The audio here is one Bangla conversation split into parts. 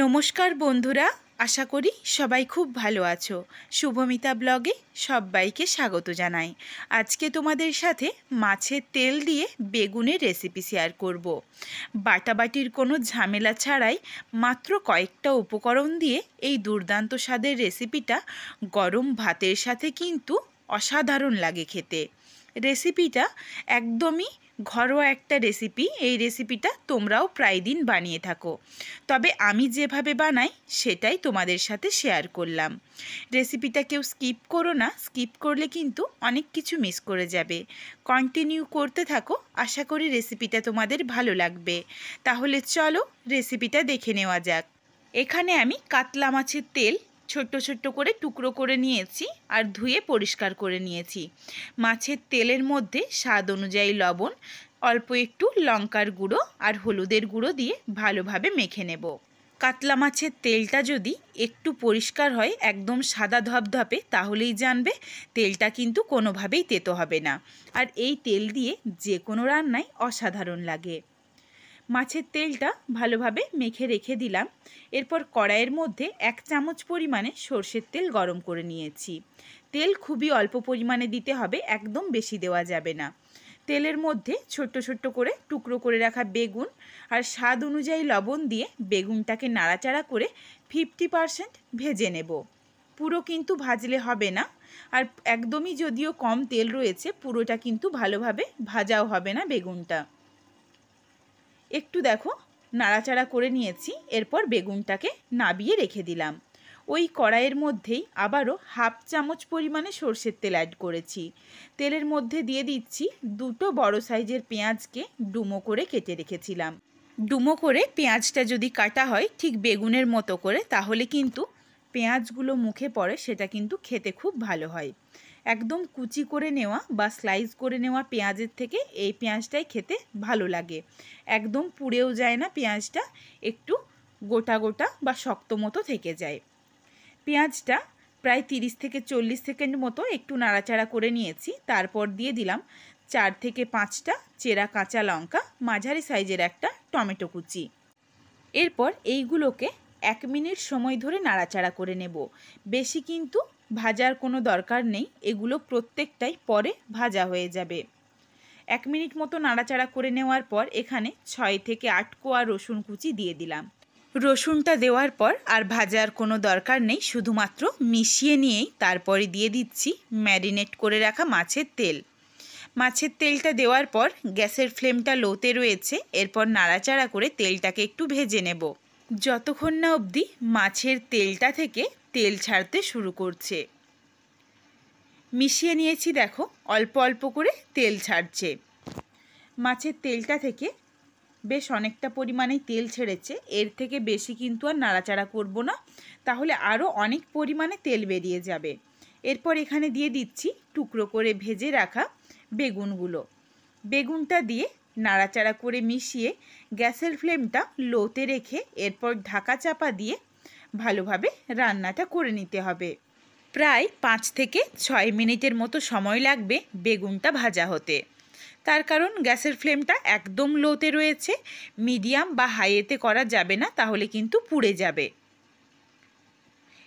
নমস্কার বন্ধুরা, আশা করি সবাই খুব ভালো আছো। শুভমিতা ব্লগে সবাইকে স্বাগত জানাই। আজকে তোমাদের সাথে মাছের তেল দিয়ে বেগুনের রেসিপি শেয়ার করব। বাটাবাটির কোনো ঝামেলা ছাড়াই মাত্র কয়েকটা উপকরণ দিয়ে এই দুর্দান্ত স্বাদের রেসিপিটা গরম ভাতের সাথে কিন্তু অসাধারণ লাগে খেতে। রেসিপিটা একদমই ঘরোয়া একটা রেসিপি। এই রেসিপিটা তোমরাও প্রায় দিন বানিয়ে থাকো, তবে আমি যেভাবে বানাই সেটাই তোমাদের সাথে শেয়ার করলাম। রেসিপিটা কেউ স্কিপ করো না, স্কিপ করলে কিন্তু অনেক কিছু মিস করে যাবে। কন্টিনিউ করতে থাকো, আশা করি রেসিপিটা তোমাদের ভালো লাগবে। তাহলে চলো রেসিপিটা দেখে নেওয়া যাক। এখানে আমি কাতলা মাছের তেল ছোট্ট ছোট্ট করে টুকরো করে নিয়েছি আর ধুয়ে পরিষ্কার করে নিয়েছি। মাছের তেলের মধ্যে স্বাদ অনুযায়ী লবণ, অল্প একটু লঙ্কার গুঁড়ো আর হলুদের গুঁড়ো দিয়ে ভালোভাবে মেখে নেব। কাতলা মাছের তেলটা যদি একটু পরিষ্কার হয়, একদম সাদা ধপধপে, তাহলেই জানবে তেলটা কিন্তু কোনোভাবেই তেতো হবে না। আর এই তেল দিয়ে যে কোনো রান্নায় অসাধারণ লাগে। মাছের তেলটা ভালোভাবে মেখে রেখে দিলাম। এরপর কড়াইয়ের মধ্যে 1 চামচ পরিমাণে সর্ষের তেল গরম করে নিয়েছি। তেল খুবই অল্প পরিমাণে দিতে হবে, একদম বেশি দেওয়া যাবে না। তেলের মধ্যে ছোট্ট ছোট্ট করে টুকরো করে রাখা বেগুন আর স্বাদ অনুযায়ী লবণ দিয়ে বেগুনটাকে নাড়াচাড়া করে 50% ভেজে নেব। পুরো কিন্তু ভাজলে হবে না, আর একদমই যদিও কম তেল রয়েছে, পুরোটা কিন্তু ভালোভাবে ভাজাও হবে না বেগুনটা। একটু দেখো নাড়াচাড়া করে নিয়েছি। এরপর বেগুনটাকে নাবিয়ে রেখে দিলাম। ওই কড়াইয়ের মধ্যেই আবারও 1/2 চামচ পরিমাণে সর্ষের তেল অ্যাড করেছি। তেলের মধ্যে দিয়ে দিচ্ছি 2টো বড় সাইজের পেঁয়াজকে ডুমো করে কেটে রেখেছিলাম। ডুমো করে পেঁয়াজটা যদি কাটা হয় ঠিক বেগুনের মতো করে, তাহলে কিন্তু পেঁয়াজগুলো মুখে পড়ে, সেটা কিন্তু খেতে খুব ভালো হয়। একদম কুচি করে নেওয়া বা স্লাইস করে নেওয়া পেঁয়াজের থেকে এই পেঁয়াজটাই খেতে ভালো লাগে। একদম পুড়েও যায় না পেঁয়াজটা, একটু গোটা গোটা বা শক্ত মতো থেকে যায়। পেঁয়াজটা প্রায় 30 থেকে 40 সেকেন্ড মতো একটু নাড়াচাড়া করে নিয়েছি। তারপর দিয়ে দিলাম 4 থেকে 5টা চেরা কাঁচা লঙ্কা, মাঝারি সাইজের একটা টমেটো কুচি। এরপর এইগুলোকে 1 মিনিট সময় ধরে নাড়াচাড়া করে নেব। বেশি কিন্তু ভাজার কোনো দরকার নেই, এগুলো প্রত্যেকটাই পরে ভাজা হয়ে যাবে। 1 মিনিট মতো নাড়াচাড়া করে নেওয়ার পর এখানে 6 থেকে 8 কোয়া রসুন কুচি দিয়ে দিলাম। রসুনটা দেওয়ার পর আর ভাজার কোনো দরকার নেই, শুধুমাত্র মিশিয়ে নিয়েই তারপরে দিয়ে দিচ্ছি ম্যারিনেট করে রাখা মাছের তেল। মাছের তেলটা দেওয়ার পর গ্যাসের ফ্লেমটা লোতে রয়েছে। এরপর নাড়াচাড়া করে তেলটাকে একটু ভেজে নেব, যতক্ষণ না অবধি মাছের তেলটা থেকে তেল ছাড়তে শুরু করছে। মিশিয়ে নিয়েছি, দেখো অল্প অল্প করে তেল ছাড়ছে। মাছের তেলটা থেকে বেশ অনেকটা পরিমাণে তেল ছেড়েছে। এর থেকে বেশি কিন্তু আর নাড়াচাড়া করব না, তাহলে আরও অনেক পরিমাণে তেল বেরিয়ে যাবে। এরপর এখানে দিয়ে দিচ্ছি টুকরো করে ভেজে রাখা বেগুনগুলো। বেগুনটা দিয়ে নাড়াচাড়া করে মিশিয়ে গ্যাসের ফ্লেমটা লোতে রেখে এরপর ঢাকা চাপা দিয়ে ভালোভাবে রান্নাটা করে নিতে হবে। প্রায় 5 থেকে 6 মিনিটের মতো সময় লাগবে বেগুনটা ভাজা হতে। তার কারণ গ্যাসের ফ্লেমটা একদম লোতে রয়েছে, মিডিয়াম বা হাইতে করা যাবে না, তাহলে কিন্তু পুড়ে যাবে।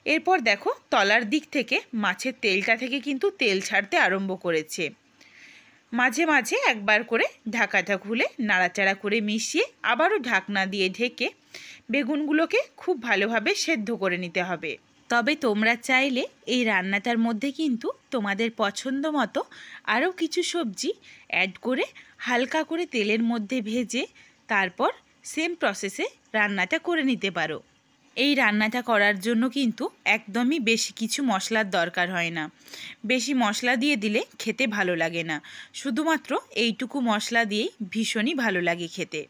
এরপর দেখো তলার দিক থেকে মাছের তেলটা থেকে কিন্তু তেল ছাড়তে আরম্ভ করেছে। মাঝে মাঝে একবার করে ঢাকাটা খুলে নাড়াচাড়া করে মিশিয়ে আবারও ঢাকনা দিয়ে ঢেকে বেগুনগুলোকে খুব ভালোভাবে সেদ্ধ করে নিতে হবে। তবে তোমরা চাইলে এই রান্নাটার মধ্যে কিন্তু তোমাদের পছন্দ মতো আরও কিছু সবজি অ্যাড করে হালকা করে তেলের মধ্যে ভেজে তারপর সেম প্রসেসে রান্নাটা করে নিতে পারো। এই রান্নাটা করার জন্য কিন্তু একদমই বেশি কিছু মশলার দরকার হয় না। বেশি মশলা দিয়ে দিলে খেতে ভালো লাগে না, শুধুমাত্র এইটুকু মশলা দিয়েই ভীষণই ভালো লাগে খেতে।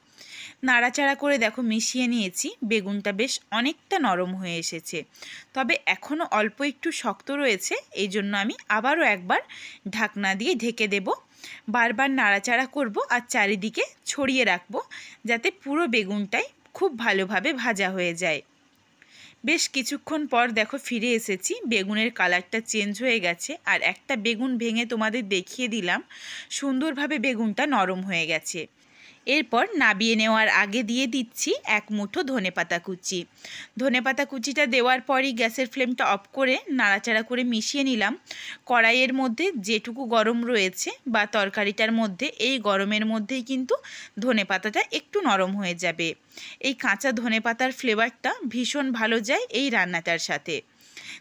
নাড়াচাড়া করে দেখো মিশিয়ে নিয়েছি, বেগুনটা বেশ অনেকটা নরম হয়ে এসেছে, তবে এখনও অল্প একটু শক্ত রয়েছে। এই জন্য আমি আবারও একবার ঢাকনা দিয়ে ঢেকে দেব। বারবার নাড়াচাড়া করব আর চারিদিকে ছড়িয়ে রাখব, যাতে পুরো বেগুনটাই খুব ভালোভাবে ভাজা হয়ে যায়। বেশ কিছুক্ষণ পর দেখো ফিরে এসেছি, বেগুনের কালারটা চেঞ্জ হয়ে গেছে আর একটা বেগুন ভেঙে তোমাদের দেখিয়ে দিলাম, সুন্দরভাবে বেগুনটা নরম হয়ে গেছে। এরপর নাবিয়ে নেওয়ার আগে দিয়ে দিচ্ছি এক মুঠো ধনেপাতা কুচি। ধনেপাতা কুচিটা দেওয়ার পরই গ্যাসের ফ্লেমটা অফ করে নাড়াচাড়া করে মিশিয়ে নিলাম। কড়াইয়ের মধ্যে যেটুকু গরম রয়েছে বা তরকারিটার মধ্যে, এই গরমের মধ্যেই কিন্তু ধনেপাতাটা একটু নরম হয়ে যাবে। এই কাঁচা ধনেপাতার ফ্লেভারটা ভীষণ ভালো যায় এই রান্নাটার সাথে।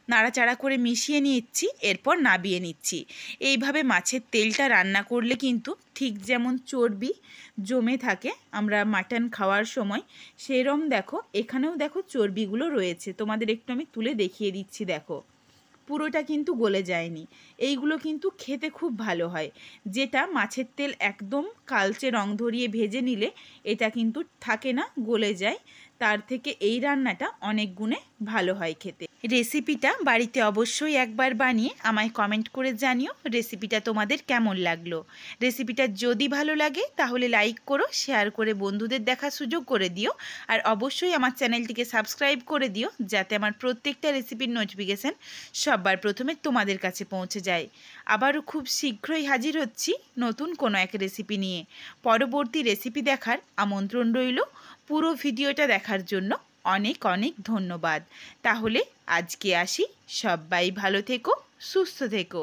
নাড়াচাড়া করে মিশিয়ে নিচ্ছি, এরপর নাবিয়ে নিচ্ছি। এইভাবে মাছের তেলটা রান্না করলে কিন্তু ঠিক যেমন চর্বি জমে থাকে আমরা মাটন খাওয়ার সময়, সেরম দেখো এখানেও দেখো চর্বিগুলো রয়েছে। তোমাদের একটু আমি তুলে দেখিয়ে দিচ্ছি, দেখো পুরোটা কিন্তু গলে যায়নি। এইগুলো কিন্তু খেতে খুব ভালো হয়। যেটা মাছের তেল একদম কালচে রং ধরিয়ে ভেজে নিলে এটা কিন্তু থাকে না, গলে যায়। তার থেকে এই রান্নাটা অনেক গুণে ভালো হয় খেতে। রেসিপিটা বাড়িতে অবশ্যই একবার বানিয়ে আমায় কমেন্ট করে জানিও রেসিপিটা তোমাদের কেমন লাগলো। রেসিপিটা যদি ভালো লাগে তাহলে লাইক করো, শেয়ার করে বন্ধুদের দেখার সুযোগ করে দিও। আর অবশ্যই আমার চ্যানেলটিকে সাবস্ক্রাইব করে দিও, যাতে আমার প্রত্যেকটা রেসিপির নোটিফিকেশান সবার প্রথমে তোমাদের কাছে পৌঁছে যায়। আবারও খুব শীঘ্রই হাজির হচ্ছি নতুন কোনো এক রেসিপি নিয়ে। পরবর্তী রেসিপি দেখার আমন্ত্রণ রইল। পুরো ভিডিওটা দেখার জন্য অনেক অনেক ধন্যবাদ। তাহলে আজকে আসি, সবাই ভালো থেকো, সুস্থ থেকো।